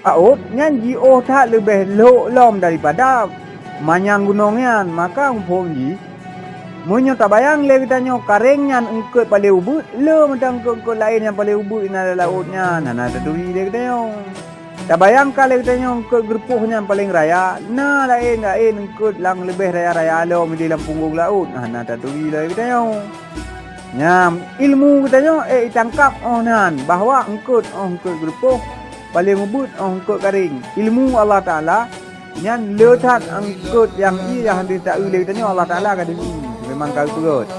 Aut nyan ji oh tak lebih lom daripada manyang gunongan, maka umpom ji munyo tak bayang le kitanya kareng nyan engkut paling ubut le macam engkut lain yang paling ubut ina lautnya nana taduri le kitanya tak bayang kali kitanya engkut gerpuhnya paling raya na lain engkut lang lebih raya-raya lo di dalam punggung laut nana taduri le kitanya nyam ilmu kitanya tangkap nan bahwa engkut gerpuh paling ubut engkut kering ilmu Allah Taala nyan letat engkut yang ia hendak tak le kitanya Allah Taala kada memang kau turut.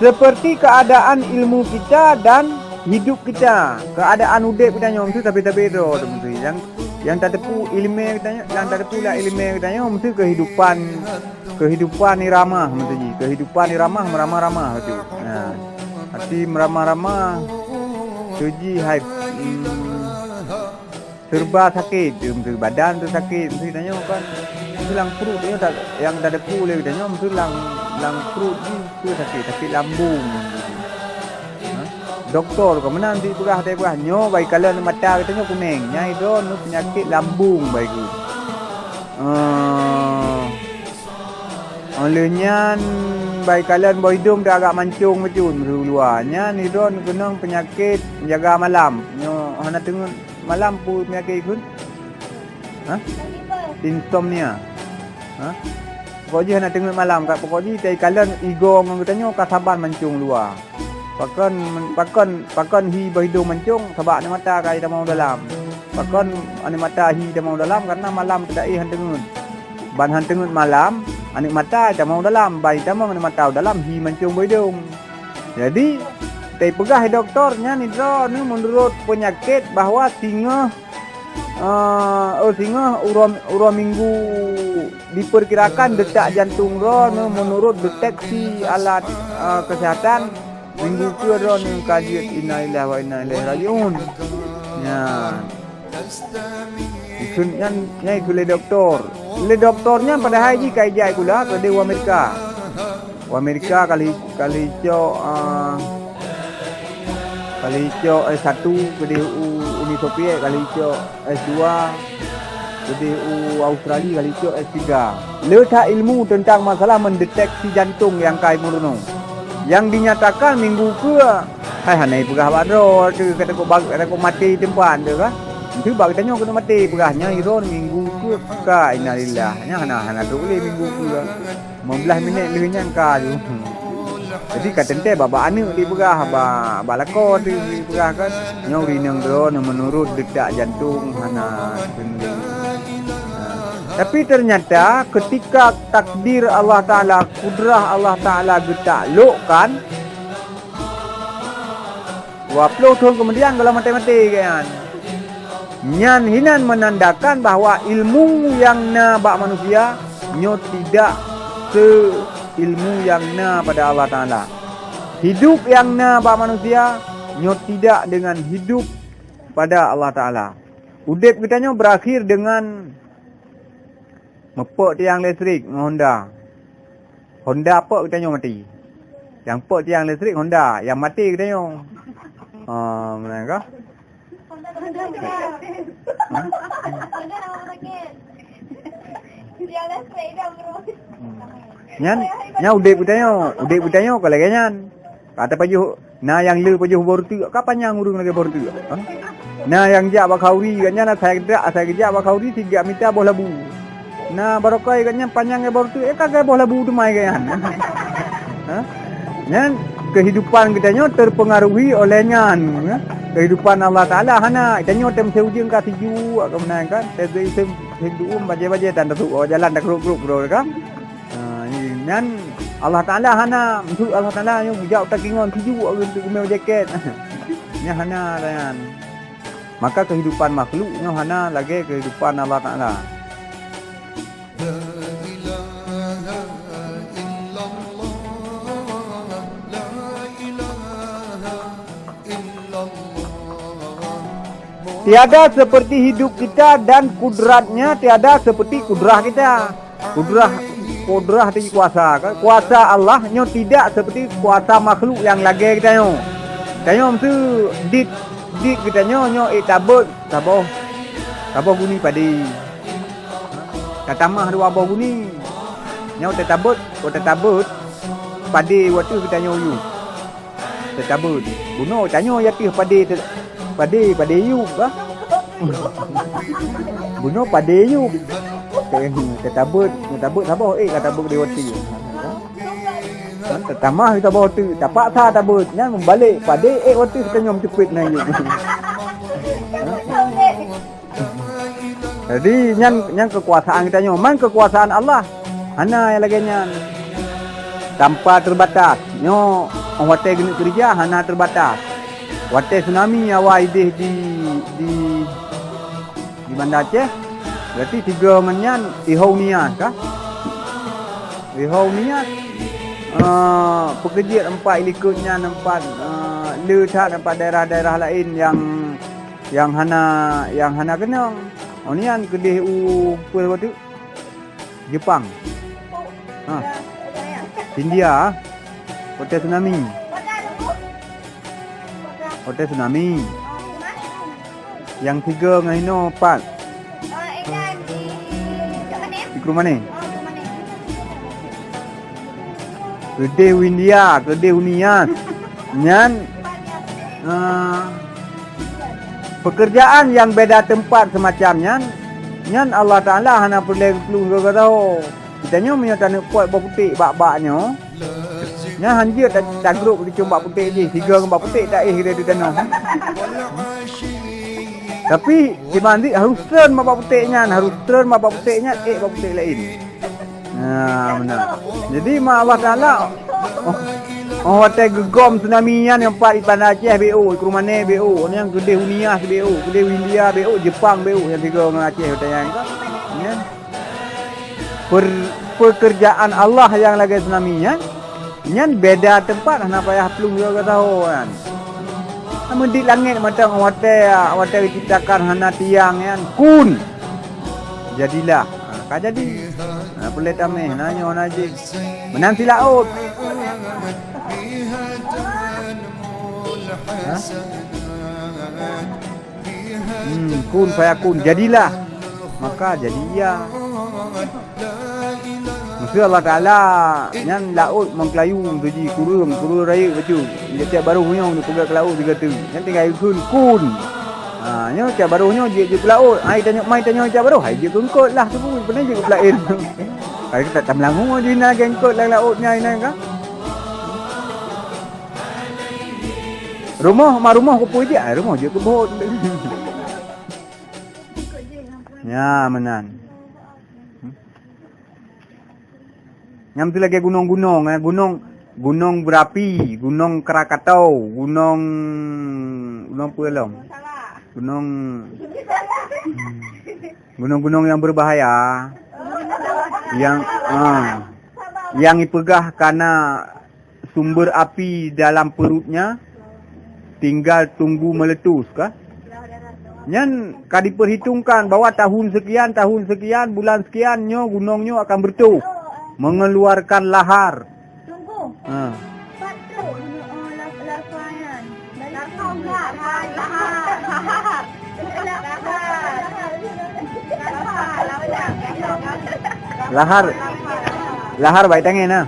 Seperti keadaan ilmu kita dan hidup kita, keadaan udip kita nyom tu tapi beda tu yang tak tepu ilmu kita yang tak tepu lah ilmu kita nyom tu kehidupan ni ramah mesti kehidupan ni ramah tu. Hati meramah tuji hai serba sakit tu badan tu sakit mesti tanya kan lang perut dia tak yang tak tepu le kita nyom tu lang perut ni tu sakit tapi lambung. Doktor ko menanti pegah nyo bai kala mata kita nyo kuning nyai do nu penyakit lambung bai ku. Olehnya bai kala boi hidung dah agak mancung macun luarnya ni do kenang penyakit jaga malam nyo hana tengok malam pu penyakit kun. Insomnia. Pokoknya nak tengok malam kat pokoknya tai kala ego ngang tanya kasaban mancung luar. Pakon hi berhidung mancung sebab ni mata kai dah mau dalam. Pakon ani mata hi dah mau dalam karena malam tidak han tengun. Ban han tengun malam ani mata dah mau dalam, bai dah mau ani mata dalam hi mancung berhidung. Jadi tai pegah doktornya ni dro ni menurut penyakit bahwa singa uram minggu diperkirakan detak jantung menurut deteksi alat kesihatan minggu kedua ni kajian innalillahi wa inna ilaihi rajiun. Nyai kule doktor. Le doktornya pada hari kai jai kula ke dewa Amerika. Amerika kali S1 ke Uni Soviet kali S2 ke Australia kali S3. Letak ilmu tentang masalah mendeteksi jantung yang kai muruno. Yang dinyatakan minggu ke hanai pegah badro tu kata ko mati tempat tu kan. Itu bagi tanya kena mati pegahnya iron minggu ke ka innalillah. Nya hana tu boleh minggu ke 15 minit lehnya ka tu. Jadi katente baba anu di pegah ba lakon di pegah kan nyau rinang drone menurut detak jantung hana benar. Tapi ternyata ketika takdir Allah Ta'ala, kudrah Allah Ta'ala getaklukkan 20 tahun kemudian kalau mati-mati kan. Nyan hinan menandakan bahwa ilmu yang na bak manusia nyo tidak ilmu yang na pada Allah Ta'ala. Hidup yang na bak manusia nyo tidak dengan hidup pada Allah Ta'ala. Udip kita nyo berakhir dengan mepok tiang listrik Honda. Honda apa kita nyo mati. Yang pok tiang listrik Honda, yang mati kita nyo. Mana kah? Nya udip kita nyo kalau ganyan. Kata paju na yang le paju bortu kapan yang urung lagi bortu. Na yang jak bakauri ganyan saya kerja bakauri 3 meter boh labu. Nah barokai ganyan panjangnya bortu kagak boh labu tu mai ganyan. Nyan kehidupan kita nyo terpengaruhi oleh nyan. Kehidupan Allah Ta'ala hana itanyo tem seujung ka siju kemenang kan tezai hidup baje-baje dan tu jalan dak grup bro kan. Nyan Allah Ta'ala hana untuk Allah Ta'ala yang bijak takingon siju untuk meu jaket. Nya hana kan. Maka kehidupan makhluknya hana lagi kehidupan Allah Ta'ala. Tiada seperti hidup kita dan kudratnya tiada seperti kudrah kita. Kudrah itu kuasa. Kuasa Allah nyo tidak seperti kuasa makhluk yang lagi kita nyo. Kita nyo mesti dit kita nyo tabut taboh guni padi. Katamah dua abah guni. Nyo tetabut padi waktu kita nyo yu. Tetabut. Buno tanyo yati padi yuk lah. Buno padi yuk. Ketabut sabah katabut dewati. Tamah kita bawa tu tapak sah tabut nyan membalik padi waktu kita nyom cepit na yuk. Jadi nyan kekuasaan kita nyom man kekuasaan Allah. Hana yang lagi nyan tanpa terbatas. Nyo wate gini kerja hana terbatas. Wate tsunami awal ideh di Banda Aceh. Berarti 3 menyan ihau niat kah? Ihau niat pekerja tempat ilikutnya tempat letak tempat daerah-daerah lain yang hana kenang. Nian kedih apa waktu Jepang. India. Hotel tsunami. Hotel tsunami. Yang 3 dengan Hino 4. Di mana? Kedai India, kedai Unias. Nyan pekerjaan yang beda tempat semacamnya. Nyan Allah Ta'ala hana perlu tahu. Kita nyo menyatakan kuat putih bak-baknya. Nya hanjir tak grup di coba putih je. 3 bak putih tak kita di tanah. Tapi di mandi harus turn bak putihnya, harus turn bak putihnya bak putih lain. Benar. Jadi Allah Ta'ala hotel gegom tsunami yang 4 di Banda Aceh BO, ke rumah ni BO, yang kedai Unias BO, kedai India BO, Jepang BO, yang 3 dengan Aceh hotel yang ya. Pekerjaan Allah yang lagi tsunami nyan beda tempat nak payah pelung juga tahu kan. Namun di langit macam hotel diciptakan hana tiang kan kun. Jadilah. Ka jadi. Boleh tameh nanya orang aja. Menanti laut. Kun fayakun jadilah. Maka jadi ya. Mesti Allah Ta'ala yang laut mengkelayu tuji kurung raya betul. Dia tiap baru hunyong dia pegang ke laut dia kata. Yang tinggal kun. Nyo tiap baru nyo je ke laut. Ai tanya tiap baru. Hai je kengkot lah tu pun pernah je ke pelain. Hai kita tak melangu je nak kengkot lah lautnya ini kan. Rumah kupu je. Rumah je ke bot. Ya menan. Yang tu lagi gunung-gunung, gunung berapi, gunung Krakatau, gunung apa long? Gunung yang berbahaya. Yang dipegah karena sumber api dalam perutnya tinggal tunggu meletus kah? Yang kad diperhitungkan bahawa tahun sekian, bulan sekian gunungnya akan bertuh. Mengeluarkan lahar. Tunggu. Lahar baik tangan nah.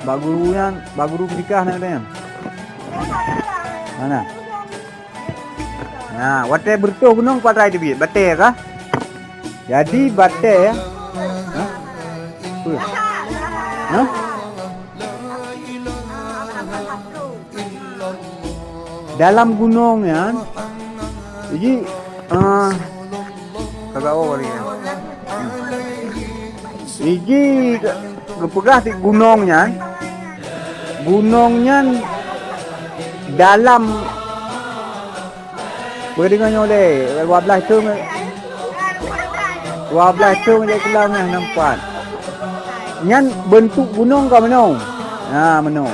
Bak guru nikah nak tanya. Mana? Nah, wate bertuh gunung patrai debit. Bate kah? Jadi bate ya. Dalam gunung ya. Jadi kagak ori. Iji kepegah di gunungnya dalam berdingannya oleh 12 tahun 12 tahun dia kelangnya nampak nyan bentuk gunung ke mana mana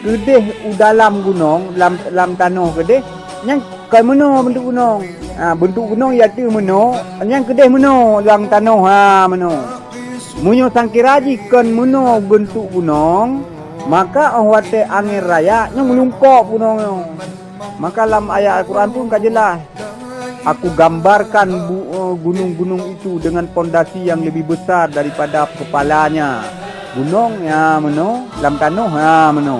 gedeh dalam gunung dalam tanah gedeh nyan ke mana bentuk gunung bentuk gunung iaitu mana nyan gedeh mana dalam tanah mana munyo sangkiraji kan mana bentuk gunung maka orang wate angin raya yang melungkop gunung maka dalam ayat Al-Quran pun kan jelas aku gambarkan gunung-gunung itu dengan pondasi yang lebih besar daripada kepalanya gunung ya meno dalam tanah ya meno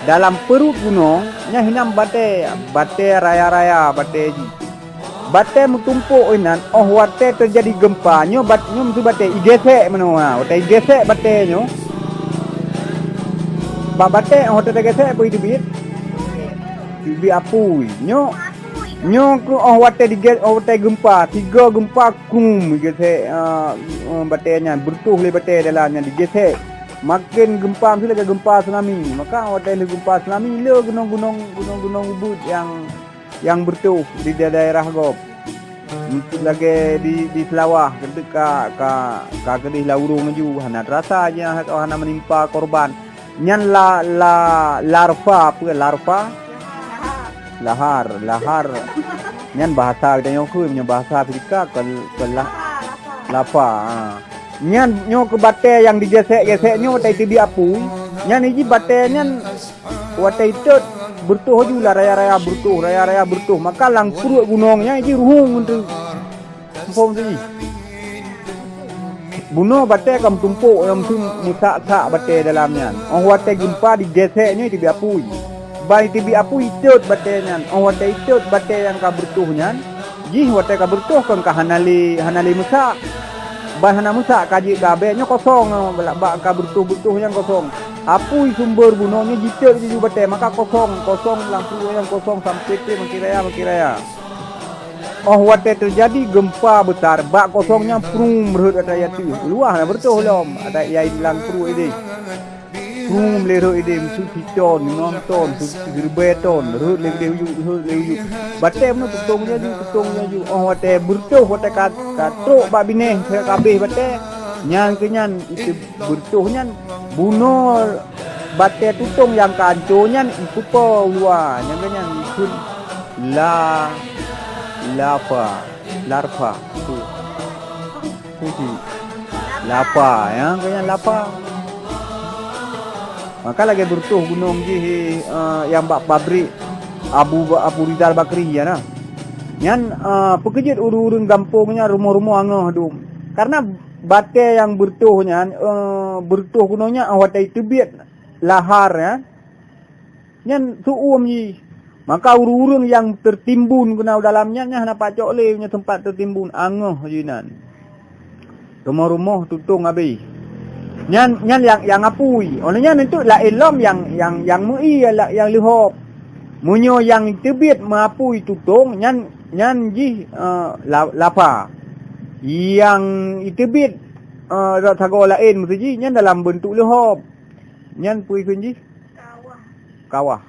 dalam perut gunung nya hinam bate raya-raya bate ji bate mutumpuk inan wate terjadi gempa nyo mesti bate igesek meno wate igesek bate nyo bate hotel gesek apa itu bit apui nyo ku wate gempa 3 gempa kum gesek batenya bertuh le bate dalamnya digesek makin gempa mesti lagi gempa tsunami maka wate le gempa tsunami le gunung ubud yang bertuh di daerah Gob mungkin lagi di Selawah ketika ka kedih laurung menuju hana terasa aja hana menimpa korban nyan larva lahar nyan bahasa kita nyoku punya bahasa Afrika ke lapa nyan ke bate yang digesek-geseknya watai tibi apu nyan iji bate nyan watai tut bertuh juga raya-raya bertuh maka lang perut gunungnya iji ruhung untuk form tu bunuh bate kam tumpuk yang musak-sak bate dalamnya watai gempa digeseknya tibi apu bai tibi apu itut batenya wate itut bate yang ka bertuhnya ji wate ka bertuh kan ka hanali musa bai hana musa kaji gabe nya kosong ba ka bertuh yang kosong apu sumber gunungnya jitut ji bate maka kosong lampu yang kosong sampai ke makiraya wate terjadi gempa besar bak kosongnya prum berhut ada yatu luah bertuh lom ada yai lang pru ini lero ide musu piton nonton beton rut leu bate mu tutungnya ju wate bertuh wate katruk bak bineh kabeh bate nyang kenyan itu bertuhnya bunuh bate tutung yang kanconya iku po luar nyang kenyan ikun larva tu lapa yang kenyan lapa maka lagi bertuh gunung ji yang bak pabrik Abu Rizal Bakri ya nah nyan pekejit urung gampungnya rumah-rumah angah dum karena bate yang bertuhnya bertuh gunungnya watai tebit lahar ya nyan suum ji maka urung yang tertimbun kena dalamnya nya na pacok le nya tempat tertimbun angah jinan rumah-rumah tutung habis nyan yang apui olehnya itu la ilom yang mui yang lihop munyo yang tebit mapui tutung nyan ji lapa yang tebit thago lain mesti ji nyan dalam bentuk lihop nyan pui kunji kawah